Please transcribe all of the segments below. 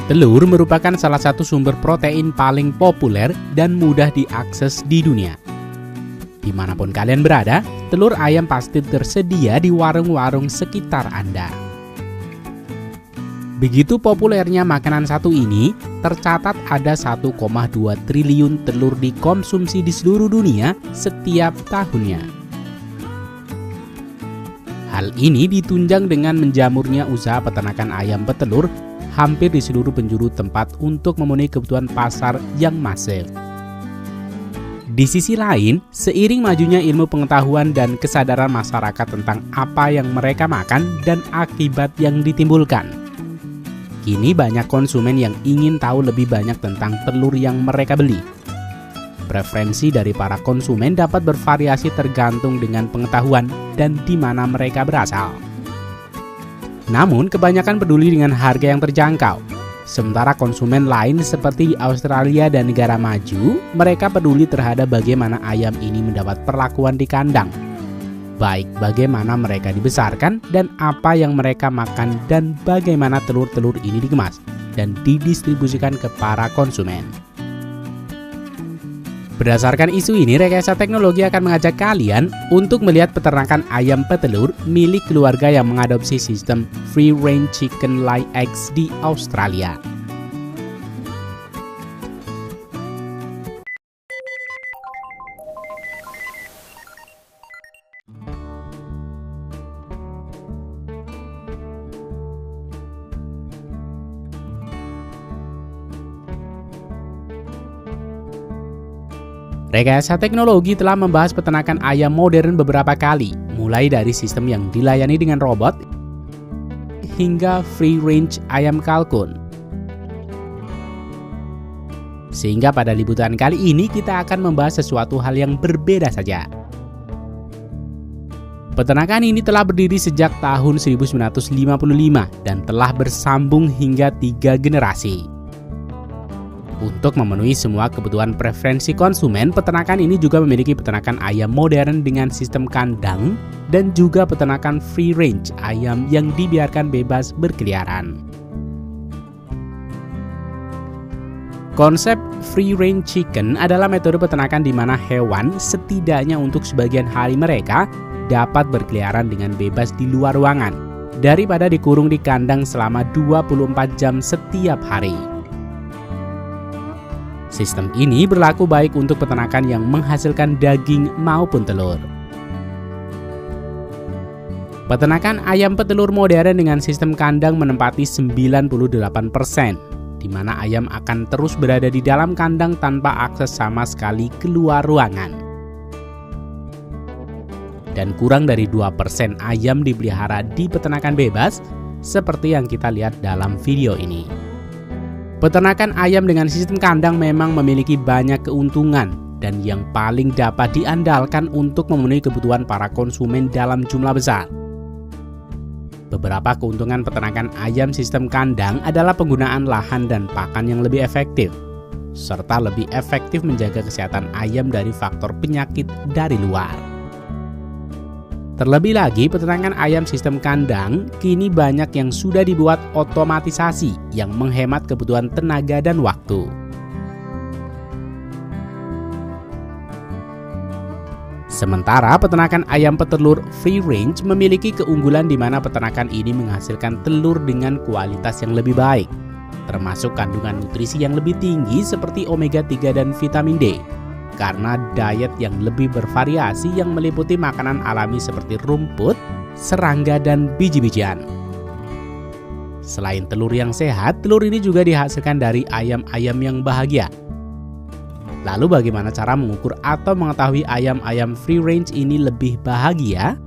Telur merupakan salah satu sumber protein paling populer dan mudah diakses di dunia. Dimanapun kalian berada, telur ayam pasti tersedia di warung-warung sekitar Anda. Begitu populernya makanan satu ini, tercatat ada 1,2 triliun telur dikonsumsi di seluruh dunia setiap tahunnya. Hal ini ditunjang dengan menjamurnya usaha peternakan ayam petelur hampir di seluruh penjuru tempat untuk memenuhi kebutuhan pasar yang masif. Di sisi lain, seiring majunya ilmu pengetahuan dan kesadaran masyarakat tentang apa yang mereka makan dan akibat yang ditimbulkan, kini banyak konsumen yang ingin tahu lebih banyak tentang telur yang mereka beli. Preferensi dari para konsumen dapat bervariasi tergantung dengan pengetahuan dan di mana mereka berasal. Namun, kebanyakan peduli dengan harga yang terjangkau. Sementara konsumen lain seperti di Australia dan negara maju, mereka peduli terhadap bagaimana ayam ini mendapat perlakuan di kandang. Baik bagaimana mereka dibesarkan dan apa yang mereka makan dan bagaimana telur-telur ini dikemas dan didistribusikan ke para konsumen. Berdasarkan isu ini, Rekayasa Teknologi akan mengajak kalian untuk melihat peternakan ayam petelur milik keluarga yang mengadopsi sistem Free Range Chicken Lay Eggs di Australia. Rekayasa Teknologi telah membahas peternakan ayam modern beberapa kali, mulai dari sistem yang dilayani dengan robot hingga free range ayam kalkun. Sehingga pada liputan kali ini kita akan membahas sesuatu hal yang berbeda saja. Peternakan ini telah berdiri sejak tahun 1955 dan telah bersambung hingga 3 generasi. Untuk memenuhi semua kebutuhan preferensi konsumen, peternakan ini juga memiliki peternakan ayam modern dengan sistem kandang dan juga peternakan free range ayam yang dibiarkan bebas berkeliaran. Konsep free range chicken adalah metode peternakan di mana hewan setidaknya untuk sebagian hari mereka dapat berkeliaran dengan bebas di luar ruangan daripada dikurung di kandang selama 24 jam setiap hari. Sistem ini berlaku baik untuk peternakan yang menghasilkan daging maupun telur. Peternakan ayam petelur modern dengan sistem kandang menempati 98%, di mana ayam akan terus berada di dalam kandang tanpa akses sama sekali keluar ruangan. Dan kurang dari 2% ayam dipelihara di peternakan bebas, seperti yang kita lihat dalam video ini. Peternakan ayam dengan sistem kandang memang memiliki banyak keuntungan dan yang paling dapat diandalkan untuk memenuhi kebutuhan para konsumen dalam jumlah besar. Beberapa keuntungan peternakan ayam sistem kandang adalah penggunaan lahan dan pakan yang lebih efektif, serta lebih efektif menjaga kesehatan ayam dari faktor penyakit dari luar. Terlebih lagi, peternakan ayam sistem kandang kini banyak yang sudah dibuat otomatisasi yang menghemat kebutuhan tenaga dan waktu. Sementara peternakan ayam petelur free range memiliki keunggulan di mana peternakan ini menghasilkan telur dengan kualitas yang lebih baik, termasuk kandungan nutrisi yang lebih tinggi seperti omega 3 dan vitamin D. Karena diet yang lebih bervariasi yang meliputi makanan alami seperti rumput, serangga, dan biji-bijian. Selain telur yang sehat, telur ini juga dihasilkan dari ayam-ayam yang bahagia. Lalu bagaimana cara mengukur atau mengetahui ayam-ayam free range ini lebih bahagia?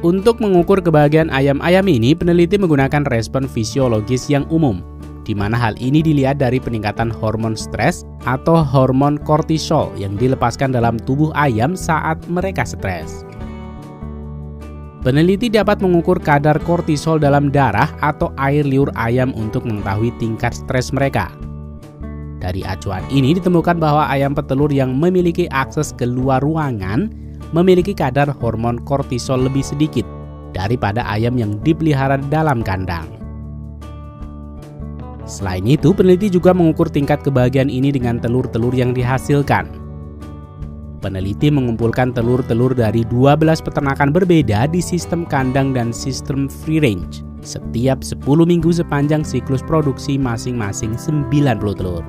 Untuk mengukur kebahagiaan ayam-ayam ini, peneliti menggunakan respon fisiologis yang umum, di mana hal ini dilihat dari peningkatan hormon stres atau hormon kortisol yang dilepaskan dalam tubuh ayam saat mereka stres. Peneliti dapat mengukur kadar kortisol dalam darah atau air liur ayam untuk mengetahui tingkat stres mereka. Dari acuan ini ditemukan bahwa ayam petelur yang memiliki akses ke luar ruangan memiliki kadar hormon kortisol lebih sedikit daripada ayam yang dipelihara dalam kandang. Selain itu, peneliti juga mengukur tingkat kebahagiaan ini dengan telur-telur yang dihasilkan. Peneliti mengumpulkan telur-telur dari 12 peternakan berbeda di sistem kandang dan sistem free range setiap 10 minggu sepanjang siklus produksi masing-masing 90 telur.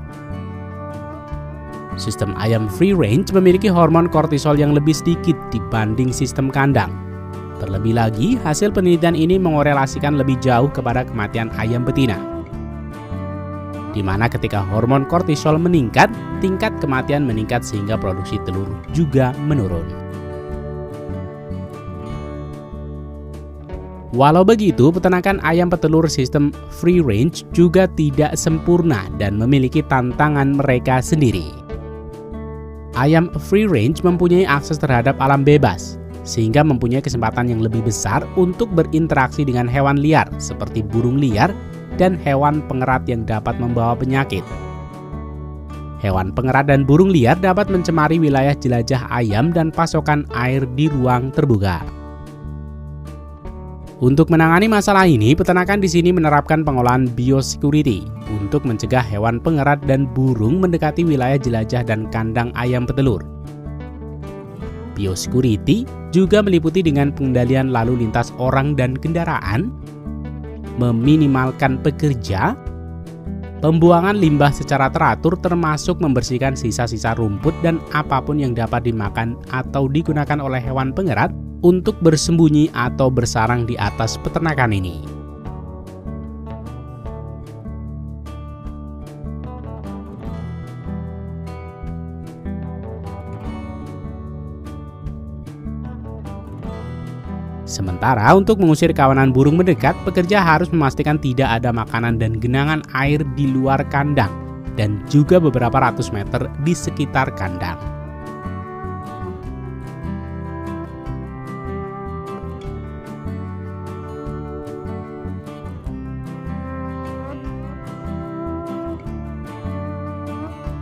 Sistem ayam free range memiliki hormon kortisol yang lebih sedikit dibanding sistem kandang. Terlebih lagi, hasil penelitian ini mengorelasikan lebih jauh kepada kematian ayam betina, di mana ketika hormon kortisol meningkat, tingkat kematian meningkat sehingga produksi telur juga menurun. Walau begitu, peternakan ayam petelur sistem free range juga tidak sempurna dan memiliki tantangan mereka sendiri. Ayam free range mempunyai akses terhadap alam bebas, sehingga mempunyai kesempatan yang lebih besar untuk berinteraksi dengan hewan liar seperti burung liar dan hewan pengerat yang dapat membawa penyakit. Hewan pengerat dan burung liar dapat mencemari wilayah jelajah ayam dan pasokan air di ruang terbuka. Untuk menangani masalah ini, peternakan di sini menerapkan pengolahan biosecurity untuk mencegah hewan pengerat dan burung mendekati wilayah jelajah dan kandang ayam petelur. Biosecurity juga meliputi dengan pengendalian lalu lintas orang dan kendaraan, meminimalkan pekerja, pembuangan limbah secara teratur termasuk membersihkan sisa-sisa rumput dan apapun yang dapat dimakan atau digunakan oleh hewan pengerat untuk bersembunyi atau bersarang di atas peternakan ini. Sementara untuk mengusir kawanan burung mendekat, pekerja harus memastikan tidak ada makanan dan genangan air di luar kandang dan juga beberapa ratus meter di sekitar kandang.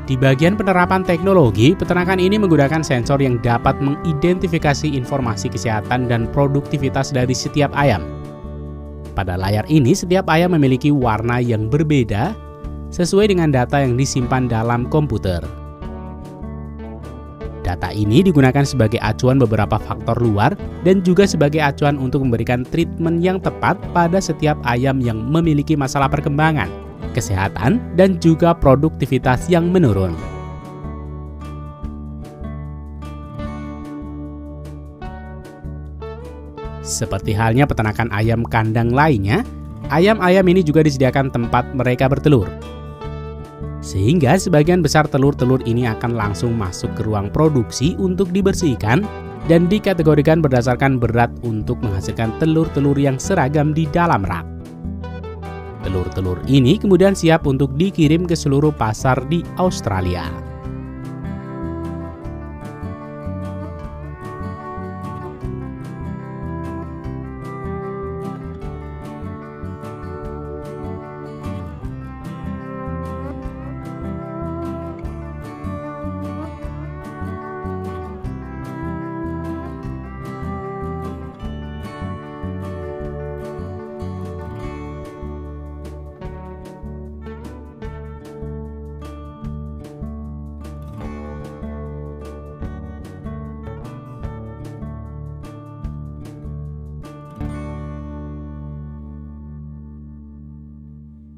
Di bagian penerapan teknologi, peternakan ini menggunakan sensor yang dapat mengidentifikasi informasi kesehatan dan produktivitas dari setiap ayam. Pada layar ini, setiap ayam memiliki warna yang berbeda sesuai dengan data yang disimpan dalam komputer. Data ini digunakan sebagai acuan beberapa faktor luar dan juga sebagai acuan untuk memberikan treatment yang tepat pada setiap ayam yang memiliki masalah perkembangan, kesehatan, dan juga produktivitas yang menurun. Seperti halnya peternakan ayam kandang lainnya, ayam-ayam ini juga disediakan tempat mereka bertelur. Sehingga sebagian besar telur-telur ini akan langsung masuk ke ruang produksi untuk dibersihkan dan dikategorikan berdasarkan berat untuk menghasilkan telur-telur yang seragam di dalam rak. Telur-telur ini kemudian siap untuk dikirim ke seluruh pasar di Australia.